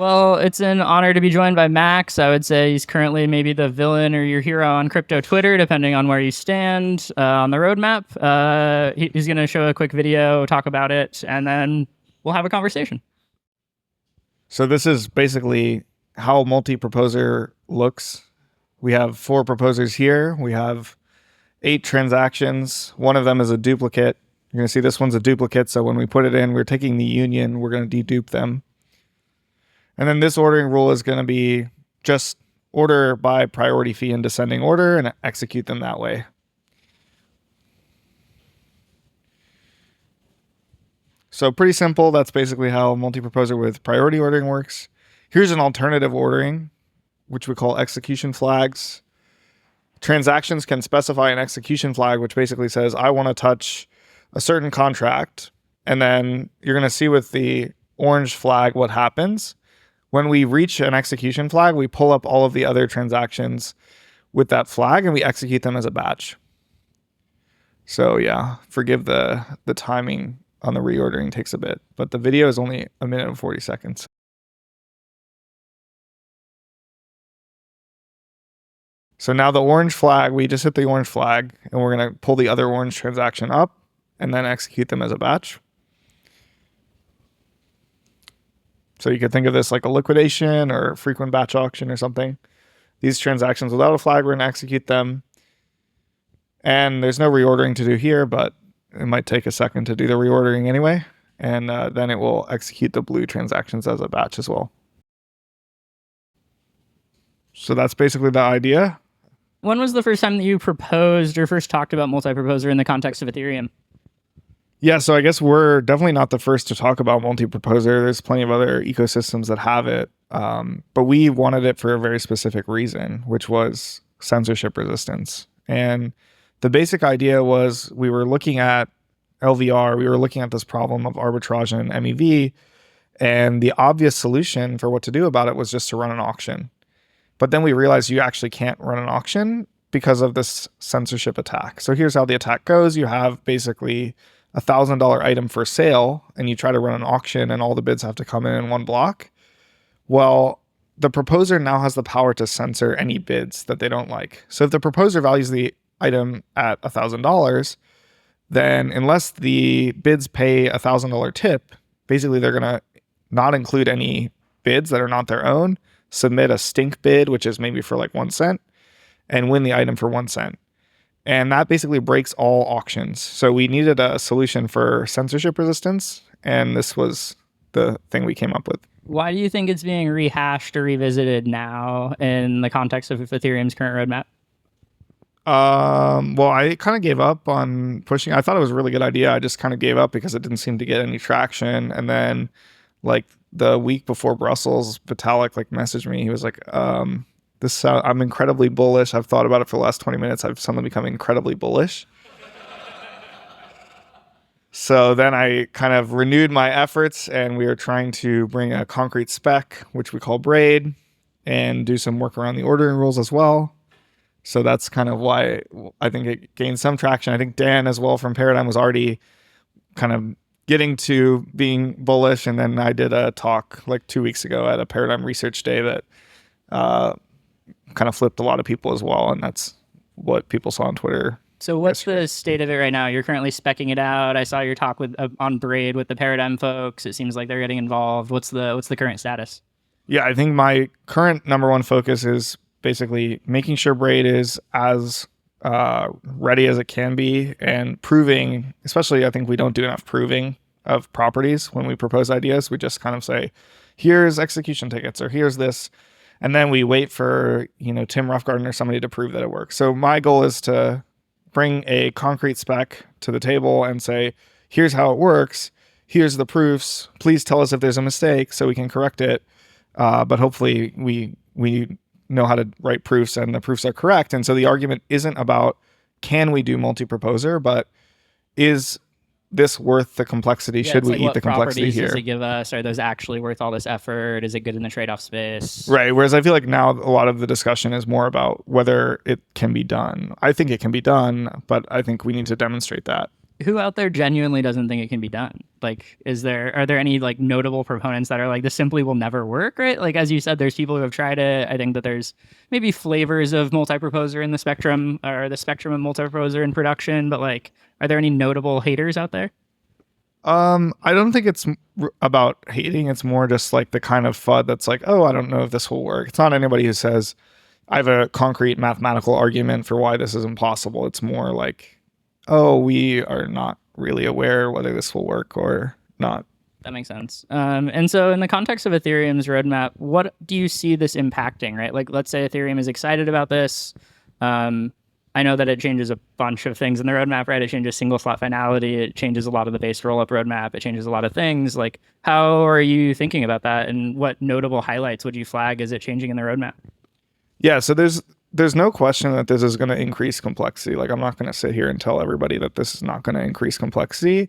Well, it's an honor to be joined by Max. I would say he's currently maybe the villain or your hero on crypto Twitter, depending on where you stand on the roadmap. He's going to show a quick video, talk about it, and then we'll have a conversation. So this is basically how multi-proposer looks. We have 4 proposers here. We have 8 transactions. One of them is a duplicate. You're going to see this one's a duplicate. So when we put it in, we're taking the union. We're going to dedupe them. And then this ordering rule is going to be just order by priority fee in descending order and execute them that way. So pretty simple. That's basically how multi-proposer with priority ordering works. Here's an alternative ordering, which we call execution flags. Transactions can specify an execution flag, which basically says, I want to touch a certain contract. And then you're going to see with the orange flag what happens. When we reach an execution flag, we pull up all of the other transactions with that flag and we execute them as a batch. So yeah, forgive the timing on the reordering takes a bit, but the video is only 1 minute and 40 seconds. So now the orange flag, we just hit the orange flag and we're going to pull the other orange transaction up and then execute them as a batch. So you could think of this like a liquidation or frequent batch auction or something. These transactions without a flag, we're going to execute them. And there's no reordering to do here, but it might take a second to do the reordering anyway. And then it will execute the blue transactions as a batch as well. So that's basically the idea. When was the first time that you proposed or first talked about multi-proposer in the context of Ethereum? Yeah, so I guess we're definitely not the first to talk about multi-proposer. There's plenty of other ecosystems that have it. But we wanted it for a very specific reason, which was censorship resistance. And the basic idea was we were looking at LVR, we were looking at this problem of arbitrage and MEV, and the obvious solution for what to do about it was just to run an auction. But then we realized you actually can't run an auction because of this censorship attack. So here's how the attack goes. You have basically a $1,000 item for sale and you try to run an auction and all the bids have to come in one block. Well, the proposer now has the power to censor any bids that they don't like. So if the proposer values the item at $1,000, then unless the bids pay a $1,000 tip, basically they're going to not include any bids that are not their own, submit a stink bid, which is maybe for like 1 cent, and win the item for 1 cent. And that basically breaks all auctions. So we needed a solution for censorship resistance, and this was the thing we came up with. Why do you think it's being rehashed or revisited now in the context of Ethereum's current roadmap? Well, I kind of gave up on pushing. I thought it was a really good idea. I just kind of gave up because it didn't seem to get any traction. And then like the week before Brussels, Vitalik like messaged me. He was like, I'm incredibly bullish. I've thought about it for the last 20 minutes. I've suddenly become incredibly bullish. So then I kind of renewed my efforts and we are trying to bring a concrete spec, which we call Braid, and do some work around the ordering rules as well. So that's kind of why I think it gained some traction. I think Dan as well from Paradigm was already kind of getting to being bullish. And then I did a talk like 2 weeks ago at a Paradigm Research Day that kind of flipped a lot of people as well. And that's what people saw on Twitter. So what's the state of it right now? You're currently speccing it out. I saw your talk with on Braid with the Paradigm folks. It seems like they're getting involved. What's the current status? Yeah, I think my current #1 focus is basically making sure Braid is as ready as it can be and proving, especially I think we don't do enough proving of properties when we propose ideas. We just kind of say, here's execution tickets or here's this. And then we wait for, Tim Roughgarden or somebody to prove that it works. So my goal is to bring a concrete spec to the table and say, here's how it works. Here's the proofs. Please tell us if there's a mistake so we can correct it. But hopefully we know how to write proofs and the proofs are correct. And so the argument isn't about can we do multi-proposer, but is this worth the complexity? Should we eat the complexity here? Does it give us? Are those actually worth all this effort? Is it good in the trade-off space? Right. Whereas I feel like now a lot of the discussion is more about whether it can be done. I think it can be done, but I think we need to demonstrate that. who out there genuinely doesn't think it can be done? Like, are there any like notable proponents that are like, this simply will never work, right? Like, as you said, there's people who have tried it. I think that there's maybe flavors of multi-proposer in the spectrum, or the spectrum of multi-proposer in production, but like, are there any notable haters out there? I don't think it's about hating. It's more just like the kind of FUD that's like, oh, I don't know if this will work. It's not anybody who says, I have a concrete mathematical argument for why this is impossible. It's more like, oh, we are not really aware whether this will work or not. That makes sense. And so, in the context of Ethereum's roadmap, what do you see this impacting, right? Like, let's say Ethereum is excited about this. I know that it changes a bunch of things in the roadmap, right? It changes single slot finality. It changes a lot of the base rollup roadmap. It changes a lot of things. Like, how are you thinking about that? And what notable highlights would you flag as it changing in the roadmap? Yeah, so there's no question that this is going to increase complexity. Like, I'm not going to sit here and tell everybody that this is not going to increase complexity,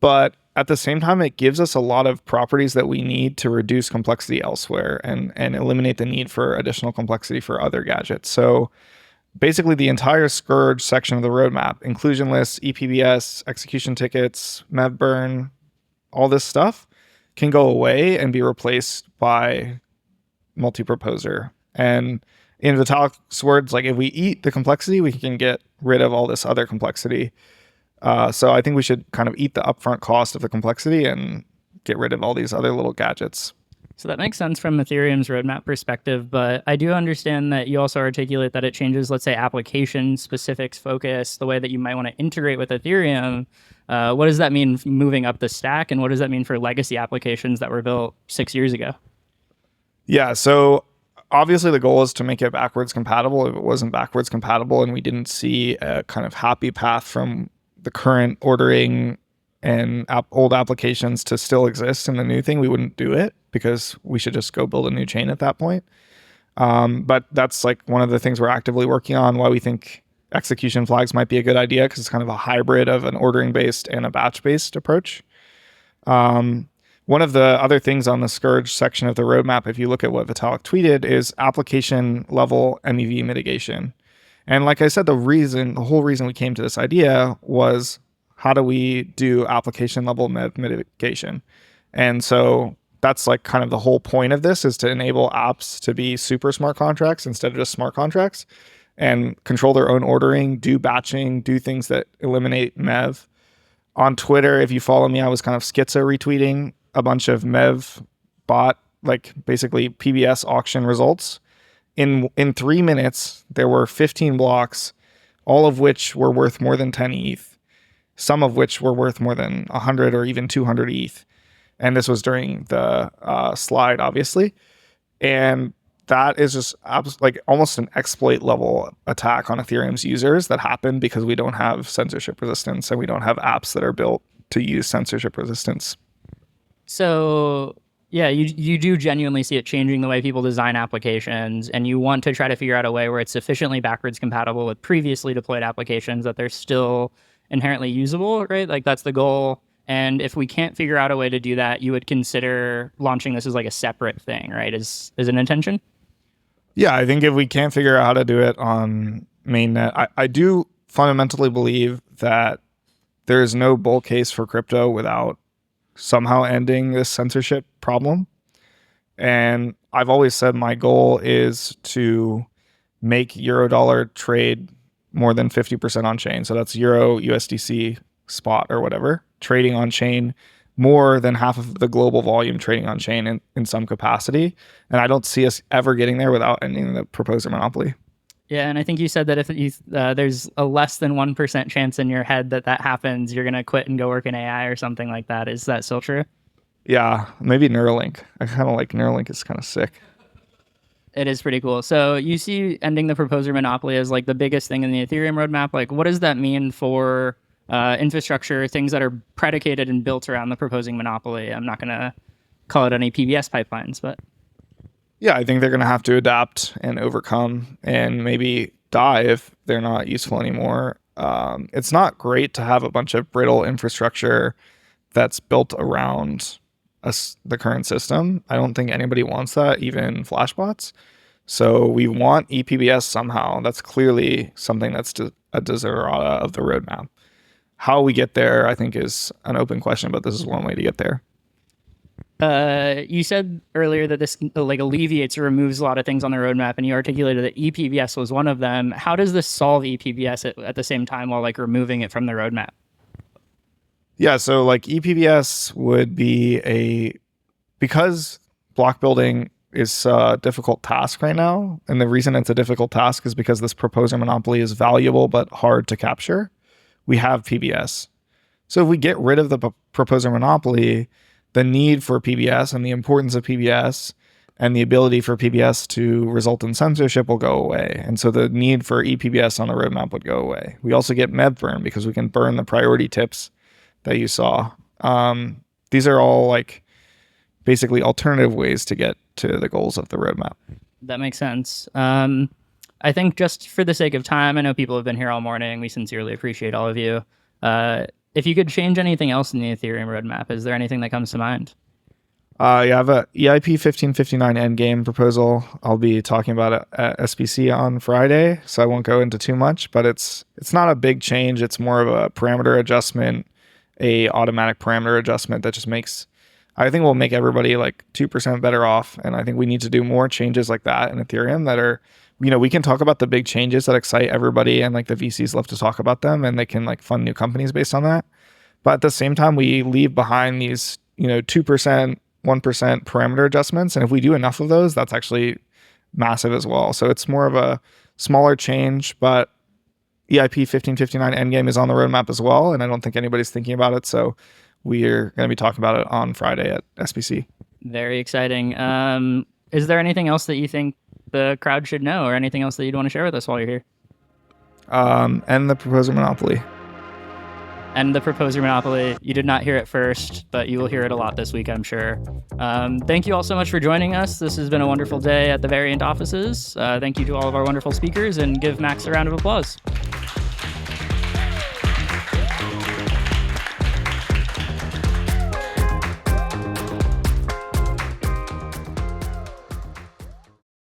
but at the same time, it gives us a lot of properties that we need to reduce complexity elsewhere and eliminate the need for additional complexity for other gadgets. So basically, the entire Scourge section of the roadmap, inclusion lists, EPBS, execution tickets, MEV burn, all this stuff can go away and be replaced by multi-proposer. And in Vitalik's words, like, if we eat the complexity, we can get rid of all this other complexity. So I think we should kind of eat the upfront cost of the complexity and get rid of all these other little gadgets. So that makes sense from Ethereum's roadmap perspective, but I do understand that you also articulate that it changes, let's say, application specifics focus, the way that you might want to integrate with Ethereum. What does that mean moving up the stack, and what does that mean for legacy applications that were built 6 years ago? Yeah, so obviously the goal is to make it backwards compatible. If it wasn't backwards compatible and we didn't see a kind of happy path from the current ordering and old applications to still exist in the new thing, we wouldn't do it, because we should just go build a new chain at that point. But that's like one of the things we're actively working on, why we think execution flags might be a good idea, because it's kind of a hybrid of an ordering based and a batch based approach. One of the other things on the Scourge section of the roadmap, if you look at what Vitalik tweeted, is application level MEV mitigation. And like I said, the whole reason we came to this idea was, how do we do application level mitigation? And so that's like kind of the whole point of this, is to enable apps to be super smart contracts instead of just smart contracts, and control their own ordering, do batching, do things that eliminate MEV. On Twitter, if you follow me, I was kind of schizo retweeting a bunch of MEV bot, like basically PBS auction results. In 3 minutes, there were 15 blocks, all of which were worth more than 10 ETH, some of which were worth more than 100 or even 200 ETH. And this was during the slide, obviously. And that is just like almost an exploit level attack on Ethereum's users that happened because we don't have censorship resistance, and we don't have apps that are built to use censorship resistance. So yeah, you do genuinely see it changing the way people design applications, and you want to try to figure out a way where it's sufficiently backwards compatible with previously deployed applications that they're still inherently usable, right? Like, that's the goal. And if we can't figure out a way to do that, you would consider launching this as like a separate thing, right? Is an intention? Yeah, I think if we can't figure out how to do it on mainnet, I do fundamentally believe that there is no bull case for crypto without somehow ending this censorship problem. And I've always said my goal is to make Eurodollar trade more than 50% on chain. So that's Euro USDC spot or whatever, trading on chain, more than half of the global volume trading on chain in some capacity. And I don't see us ever getting there without ending the proposer monopoly. Yeah, and I think you said that if there's a less than 1% chance in your head that happens, you're going to quit and go work in AI or something like that. Is that still true? Yeah, maybe Neuralink. I kind of like Neuralink. It's kind of sick. It is pretty cool. So you see ending the proposer monopoly as like the biggest thing in the Ethereum roadmap. Like, what does that mean for infrastructure, things that are predicated and built around the proposing monopoly? I'm not going to call it any PBS pipelines, but... Yeah, I think they're going to have to adapt and overcome and maybe die if they're not useful anymore. It's not great to have a bunch of brittle infrastructure that's built around the current system. I don't think anybody wants that, even Flashbots. So we want ePBS somehow. That's clearly something that's a desiderata of the roadmap. How we get there, I think, is an open question, but this is one way to get there. You said earlier that this like alleviates or removes a lot of things on the roadmap, and you articulated that ePBS was one of them. How does this solve ePBS at the same time while like removing it from the roadmap? Yeah, so like ePBS would be because block building is a difficult task right now, and the reason it's a difficult task is because this proposer monopoly is valuable but hard to capture. We have PBS. So if we get rid of the proposer monopoly, the need for PBS and the importance of PBS and the ability for PBS to result in censorship will go away. And so the need for ePBS on the roadmap would go away. We also get MEV burn because we can burn the priority tips that you saw. These are all like basically alternative ways to get to the goals of the roadmap. That makes sense. I think just for the sake of time, I know people have been here all morning. We sincerely appreciate all of you. If you could change anything else in the Ethereum roadmap, is there anything that comes to mind? Yeah, I have a EIP 1559 endgame proposal. I'll be talking about it at SBC on Friday, so I won't go into too much, but it's not a big change. It's more of a parameter adjustment, a automatic parameter adjustment that just I think will make everybody like 2% better off. And I think we need to do more changes like that in Ethereum that are, we can talk about the big changes that excite everybody, and like the VCs love to talk about them, and they can like fund new companies based on that. But at the same time, we leave behind these, 2%, 1% parameter adjustments. And if we do enough of those, that's actually massive as well. So it's more of a smaller change, but EIP 1559 endgame is on the roadmap as well. And I don't think anybody's thinking about it. So we're going to be talking about it on Friday at SBC. Very exciting. Is there anything else that you think the crowd should know, or anything else that you'd want to share with us while you're here? And the proposer monopoly. And the proposer monopoly. You did not hear it first, but you will hear it a lot this week, I'm sure. Thank you all so much for joining us. This has been a wonderful day at the Variant offices. Thank you to all of our wonderful speakers, and give Max a round of applause.